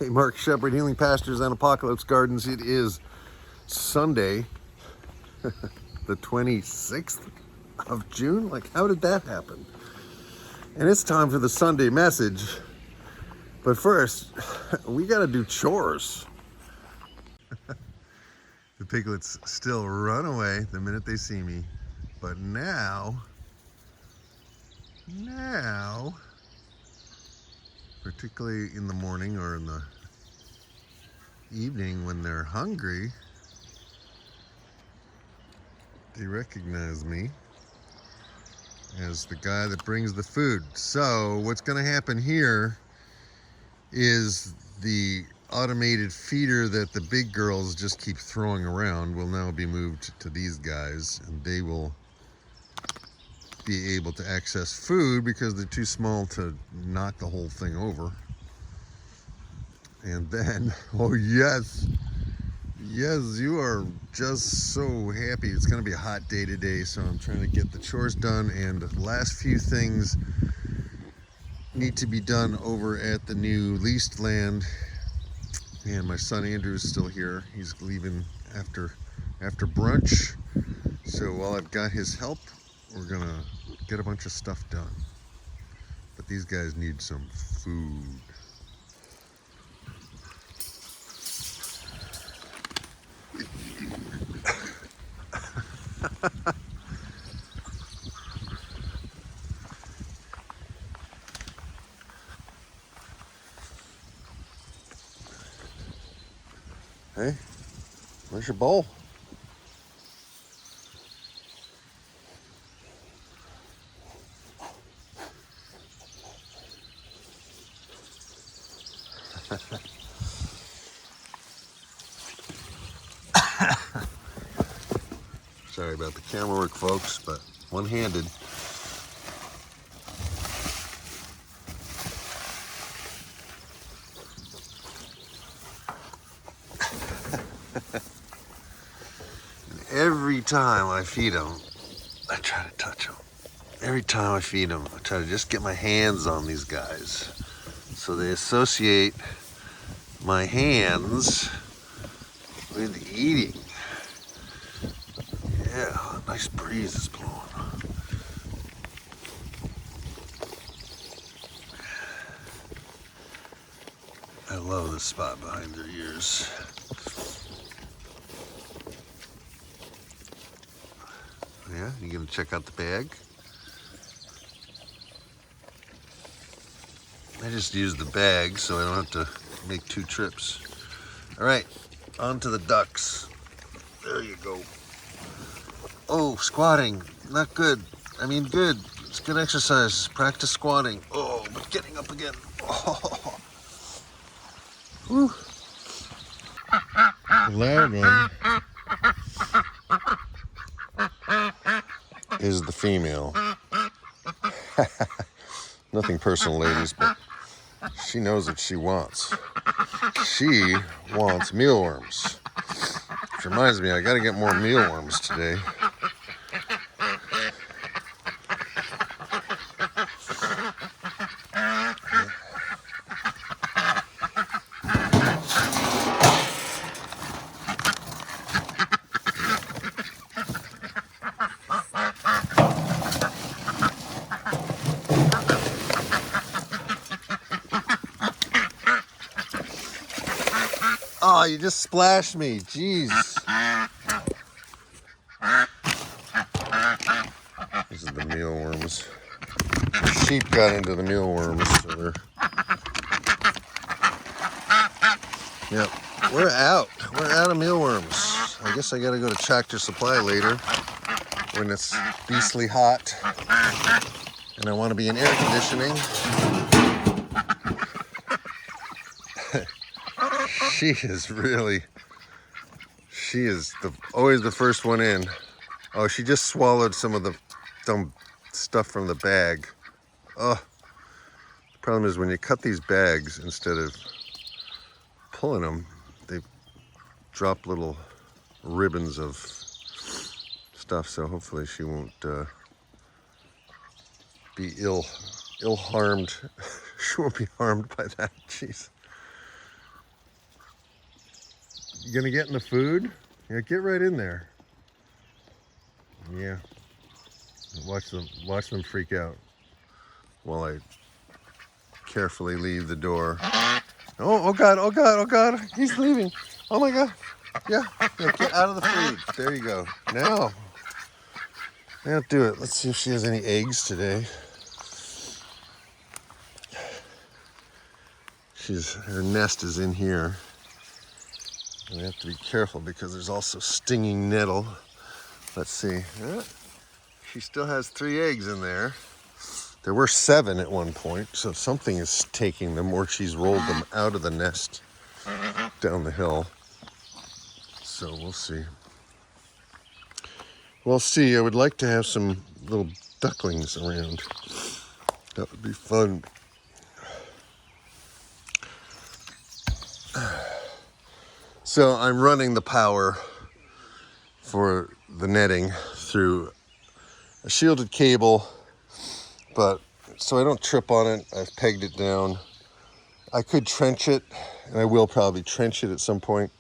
Hey, Mark Shepard, Healing Pastures and Apocalypse Gardens. It is Sunday, the 26th of June. Like, how did that happen? And it's time for the Sunday message. But first, we gotta do chores. The piglets still run away the minute they see me. But now, particularly in the morning or in the evening when they're hungry, they recognize me as the guy that brings the food. So what's going to happen here is the automated feeder that the big girls just keep throwing around will now be moved to these guys, and they will be able to access food because they're too small to knock the whole thing over. And then, oh yes, you are just so happy. It's going to be a hot day today, so I'm trying to get the chores done, and the last few things need to be done over at the new leased land. And my son Andrew is still here. He's leaving after brunch. So while I've got his help, we're going to get a bunch of stuff done. But these guys need some food. Hey, where's your bowl? Sorry about the camera work, folks, but one-handed. Every time I feed them, I try to touch them. Every time I feed them, I try to just get my hands on these guys. So they associate my hands with eating. Yeah, a nice breeze is blowing. I love this spot behind their ears. Yeah, you gonna check out the bag? I just use the bag so I don't have to make two trips. All right, on to the ducks. There you go. Oh, squatting, not good. I mean, good. It's good exercise. Practice squatting. Oh, but getting up again. Oh. Whew. The loud one is the female. Nothing personal, ladies, but she knows what she wants. She wants mealworms. Which reminds me, I gotta get more mealworms today. Oh, you just splashed me. Jeez. This is the mealworms. The sheep got into the mealworms, so they're... Yep, we're out. We're out of mealworms. I guess I gotta go to Tractor Supply later when it's beastly hot and I want to be in air conditioning. She is always the first one in. Oh, she just swallowed some of the dumb stuff from the bag. Oh, the problem is when you cut these bags, instead of pulling them, they drop little ribbons of stuff. So hopefully she won't be ill harmed. She won't be harmed by that. Jeez. You gonna get in the food? Yeah, get right in there. Yeah. Watch them freak out while I carefully leave the door. Oh God, oh God, oh God, he's leaving. Oh my God. Yeah, get out of the food. There you go. Now do it. Let's see if she has any eggs today. Her nest is in here. And we have to be careful because there's also stinging nettle. Let's see. She still has 3 eggs in there. There were 7 at one point, so something is taking them, or she's rolled them out of the nest down the hill. So we'll see. We'll see. I would like to have some little ducklings around. That would be fun. So I'm running the power for the netting through a shielded cable, but so I don't trip on it, I've pegged it down. I could trench it, and I will probably trench it at some point,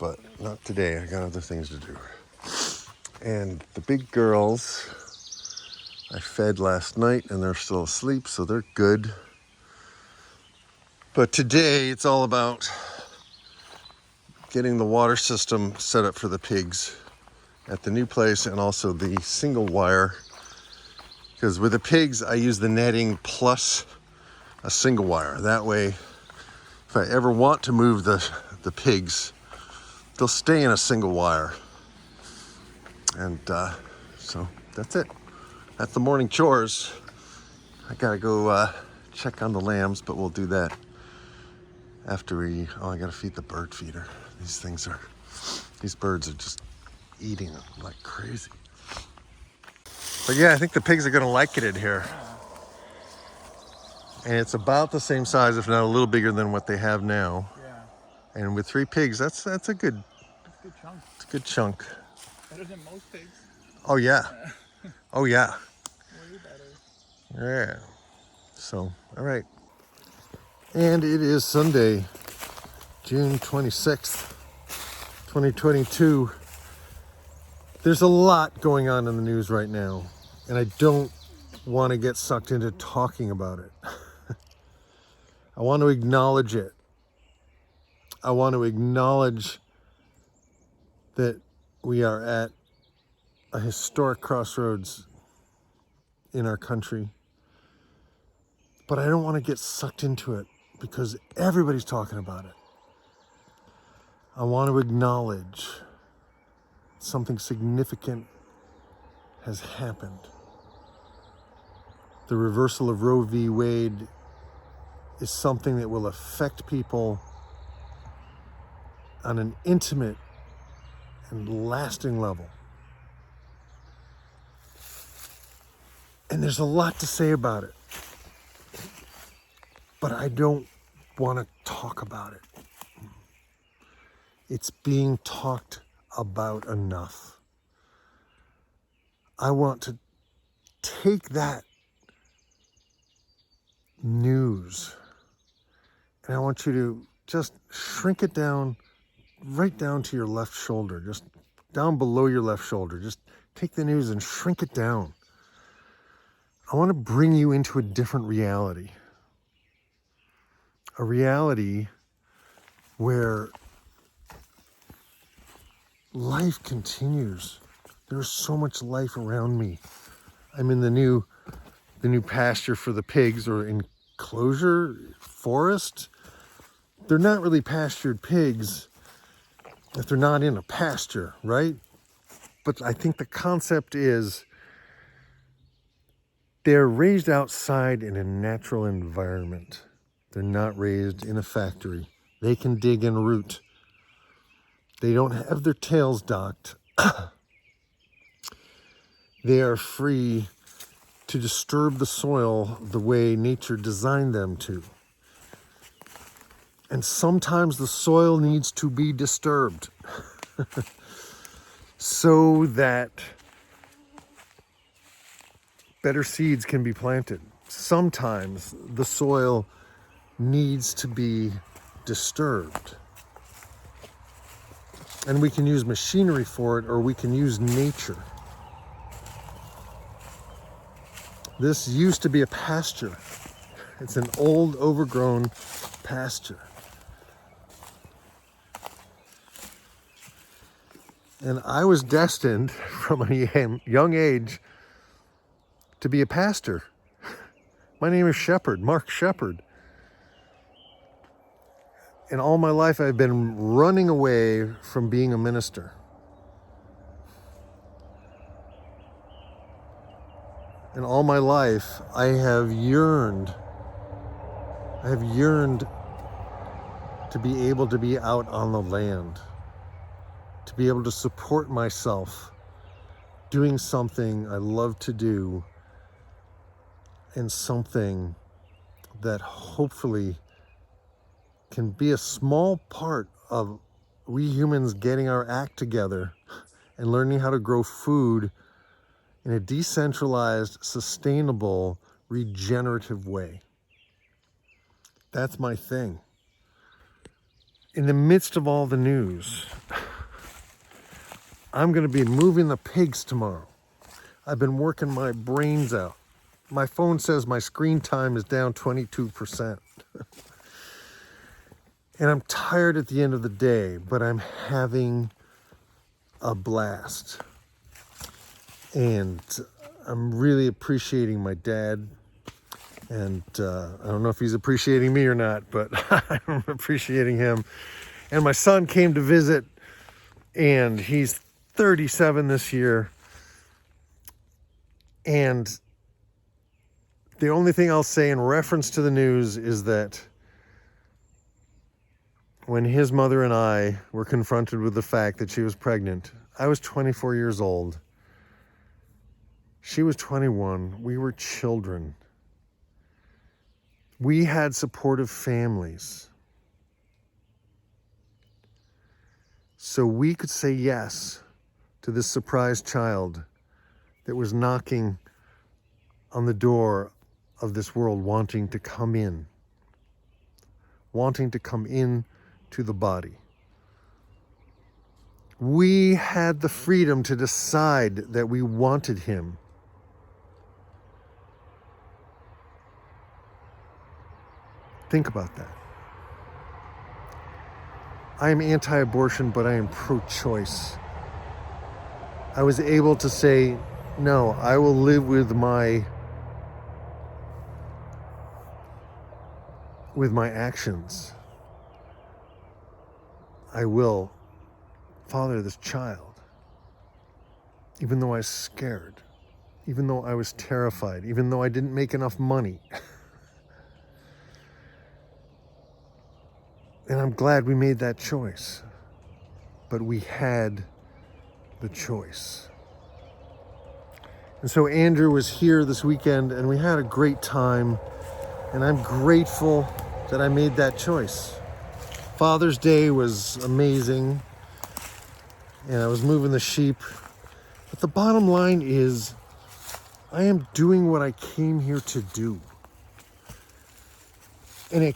but not today. I got other things to do. And the big girls I fed last night, and they're still asleep, so they're good. But today it's all about getting the water system set up for the pigs at the new place, and also the single wire. Because with the pigs, I use the netting plus a single wire. That way, if I ever want to move the pigs, they'll stay in a single wire. And so that's it. That's the morning chores. I gotta go check on the lambs, but we'll do that after I gotta feed the bird feeder. These birds are just eating them like crazy. But yeah, I think the pigs are gonna like it in here. And it's about the same size, if not a little bigger than what they have now. Yeah. And with 3 pigs, that's a good chunk. It's a good chunk. Better than most pigs. Oh yeah. Oh yeah. Way better. Yeah. So, all right. And it is Sunday, June 26th, 2022. There's a lot going on in the news right now, and I don't want to get sucked into talking about it. I want to acknowledge it. I want to acknowledge that we are at a historic crossroads in our country. But I don't want to get sucked into it because everybody's talking about it. I want to acknowledge something significant has happened. The reversal of Roe v. Wade is something that will affect people on an intimate and lasting level. And there's a lot to say about it, but I don't want to talk about it. It's being talked about enough. I want to take that news and I want you to just shrink it down, right down to your left shoulder, just down below your left shoulder. Just take the news and shrink it down. I want to bring you into a different reality. A reality where life continues. There's so much life around me. I'm in the new pasture for the pigs, or enclosure, forest. They're not really pastured pigs if they're not in a pasture, right? But I think the concept is they're raised outside in a natural environment. They're not raised in a factory. They can dig and root. They don't have their tails docked. They are free to disturb the soil the way nature designed them to. And sometimes the soil needs to be disturbed so that better seeds can be planted. Sometimes the soil needs to be disturbed. And we can use machinery for it, or we can use nature. This used to be a pasture. It's an old, overgrown pasture. And I was destined from a young age to be a pastor. My name is Shepherd, Mark Shepherd. And all my life I've been running away from being a minister. And all my life I have yearned to be able to be out on the land, to be able to support myself doing something I love to do, and something that hopefully can be a small part of we humans getting our act together and learning how to grow food in a decentralized, sustainable, regenerative way. That's my thing. In the midst of all the news, I'm going to be moving the pigs tomorrow. I've been working my brains out. My phone says my screen time is down 22%. And I'm tired at the end of the day, but I'm having a blast. And I'm really appreciating my dad. And I don't know if he's appreciating me or not, but I'm appreciating him. And my son came to visit, and he's 37 this year. And the only thing I'll say in reference to the news is that when his mother and I were confronted with the fact that she was pregnant, I was 24 years old. She was 21. We were children. We had supportive families. So we could say yes to this surprise child that was knocking on the door of this world, wanting to come in to the body. We had the freedom to decide that we wanted him. Think about that. I am anti-abortion, but I am pro-choice. I was able to say, no, I will live with my actions. I will father this child, even though I was scared, even though I was terrified, even though I didn't make enough money. And I'm glad we made that choice. But we had the choice. And so Andrew was here this weekend, and we had a great time. And I'm grateful that I made that choice. Father's Day was amazing. And I was moving the sheep. But the bottom line is, I am doing what I came here to do. And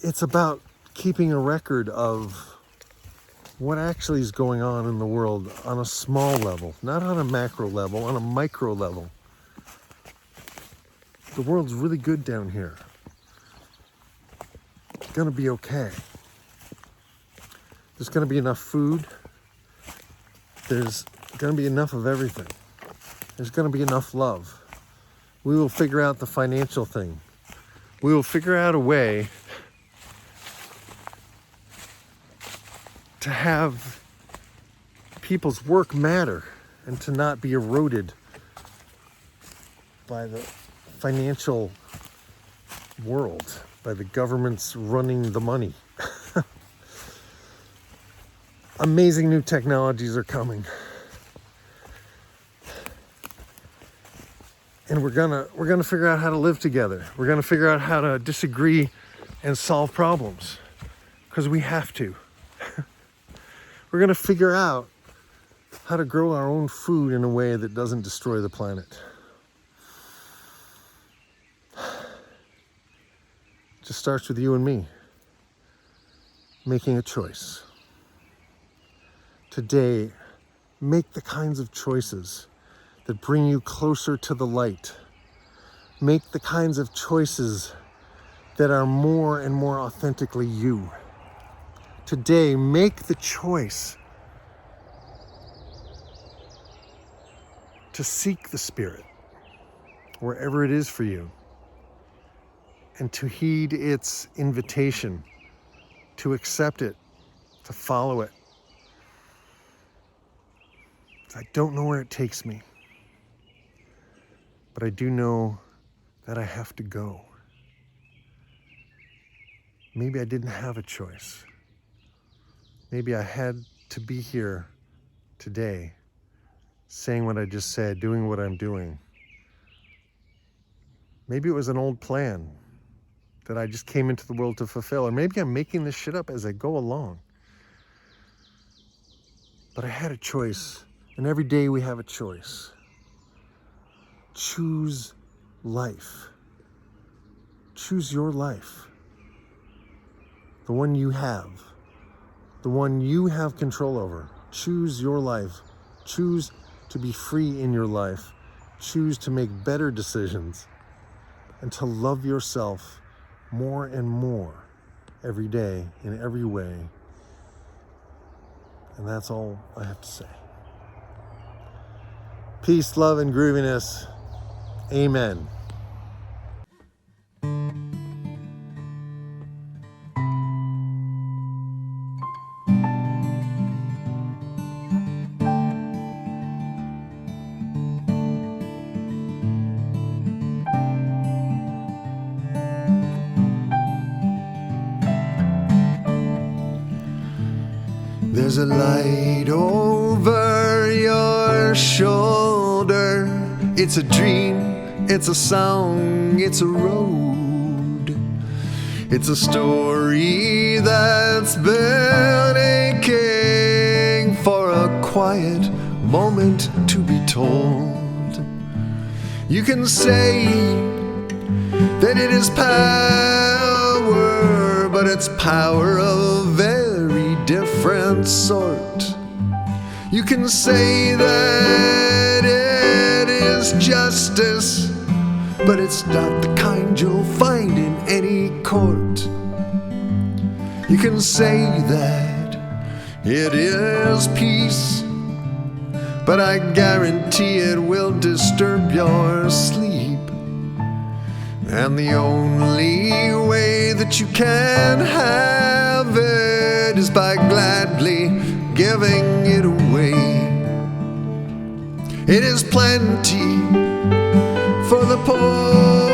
it's about keeping a record of what actually is going on in the world on a small level, not on a macro level, on a micro level. The world's really good down here. It's gonna be okay. There's gonna be enough food. There's gonna be enough of everything. There's gonna be enough love. We will figure out the financial thing. We will figure out a way to have people's work matter and to not be eroded by the financial world, by the governments running the money. Amazing new technologies are coming. And we're gonna figure out how to live together. We're gonna figure out how to disagree and solve problems, because we have to. We're going to figure out how to grow our own food in a way that doesn't destroy the planet. It just starts with you and me. making a choice. Today, make the kinds of choices that bring you closer to the light. Make the kinds of choices that are more and more authentically you. Today, make the choice to seek the Spirit wherever it is for you and to heed its invitation, to accept it, to follow it. I don't know where it takes me, but I do know that I have to go. Maybe I didn't have a choice. Maybe I had to be here today, saying what I just said, doing what I'm doing. Maybe it was an old plan that I just came into the world to fulfill, or maybe I'm making this shit up as I go along. But I had a choice, and every day we have a choice. Choose life. Choose your life. The one you have. The one you have control over. Choose your life. Choose to be free in your life. Choose to make better decisions and to love yourself more and more every day in every way. And that's all I have to say. Peace, love, and grooviness. Amen. There's a light over your shoulder. It's a dream, it's a song, it's a road. It's a story that's been aching for a quiet moment to be told. You can say that it is power, but it's power of a very different sort. You can say that it is justice, but it's not the kind you'll find in any court. You can say that it is peace, but I guarantee it will disturb your sleep. And the only way that you can have it is by gladly giving it away. It is plenty for the poor.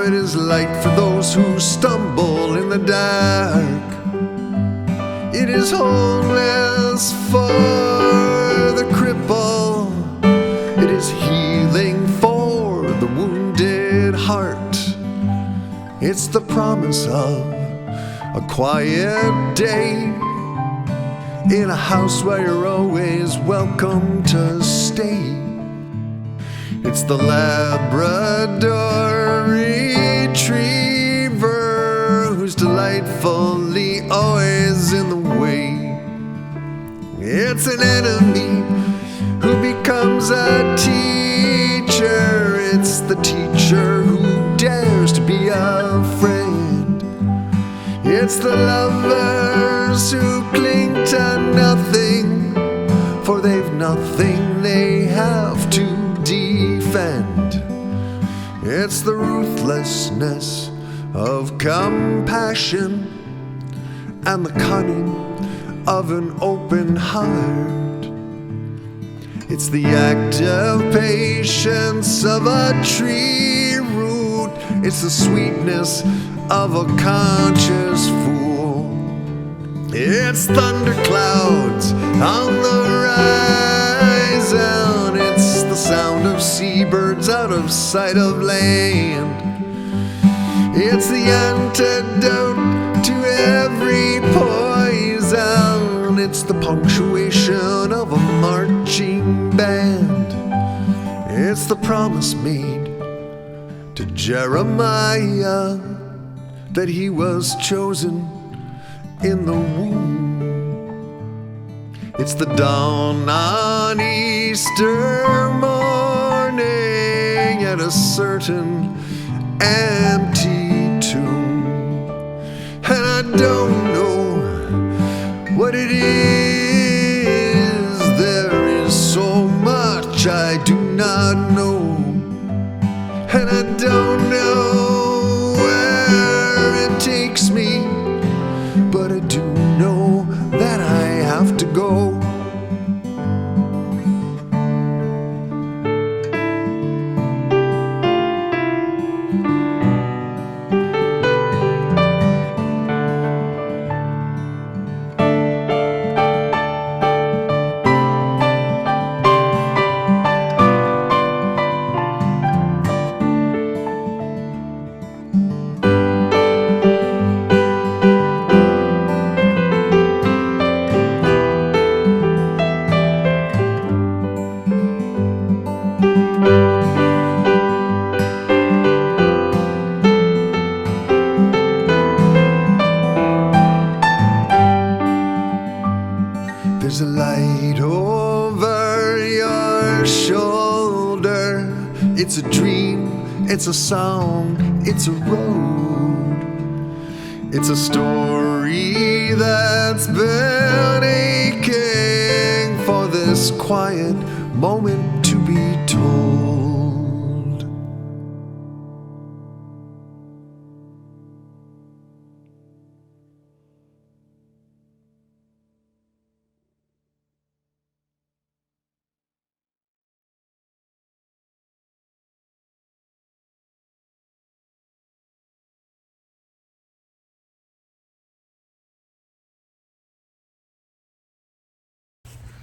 It is light for those who stumble in the dark. It is wholeness for the cripple. It is healing for the wounded heart. It's the promise of a quiet day in a house where you're always welcome to stay. It's the Labrador Retriever who's delightfully always in the way. It's an enemy who becomes a teacher. It's the teacher who dares to be a friend. It's the lovers who cling to nothing, for they've nothing they have to defend. It's the ruthlessness of compassion and the cunning of an open heart. It's the active patience of a tree root. It's the sweetness of a conscious fool. It's thunderclouds on the horizon. It's the sound of seabirds out of sight of land. It's the antidote to every poison. It's the punctuation of a marching band. It's the promise made to Jeremiah that he was chosen in the womb. It's the dawn on Easter morning at a certain empty tomb. And I don't know what it is. There is so much I do not know. And I don't know where it takes me, but I do know that I have to go. There's a light over your shoulder. It's a dream, it's a song, it's a road. It's a story that's been aching for this quiet moment to be told.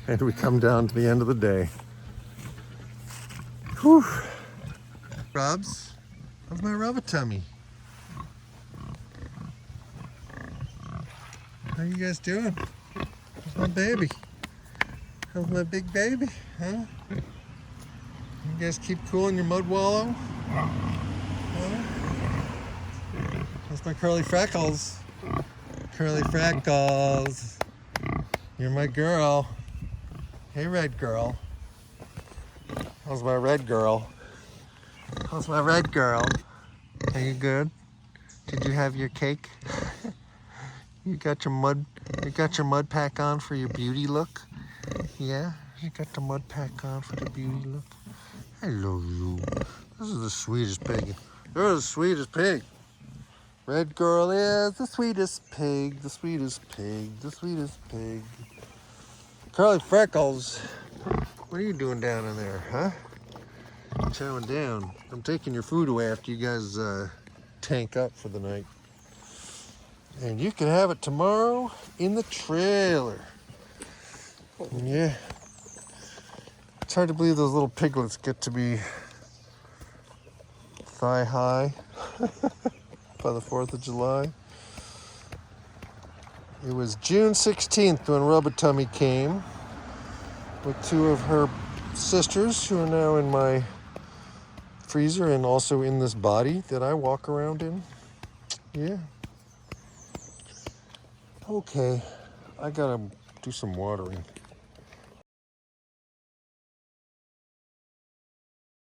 And we come down to the end of the day. Whew. Robs, how's my rubber tummy? How you guys doing? How's my baby? How's my big baby? Huh? You guys keep cool in your mud wallow? Huh? How's my curly freckles? Curly freckles. You're my girl. Hey, red girl. How's my red girl? How's my red girl? Are you good? Did you have your cake? You got your mud pack on for your beauty look? Yeah? You got the mud pack on for the beauty look? Hello, you. This is the sweetest pig. You're the sweetest pig. Red girl is the sweetest pig, the sweetest pig, the sweetest pig. Curly freckles. What are you doing down in there, huh? Chowing down. I'm taking your food away after you guys tank up for the night. And you can have it tomorrow in the trailer. Yeah. It's hard to believe those little piglets get to be thigh high by the 4th of July. It was June 16th when Robotummy came with 2 of her sisters who are now in my freezer and also in this body that I walk around in. Yeah. Okay, I gotta do some watering.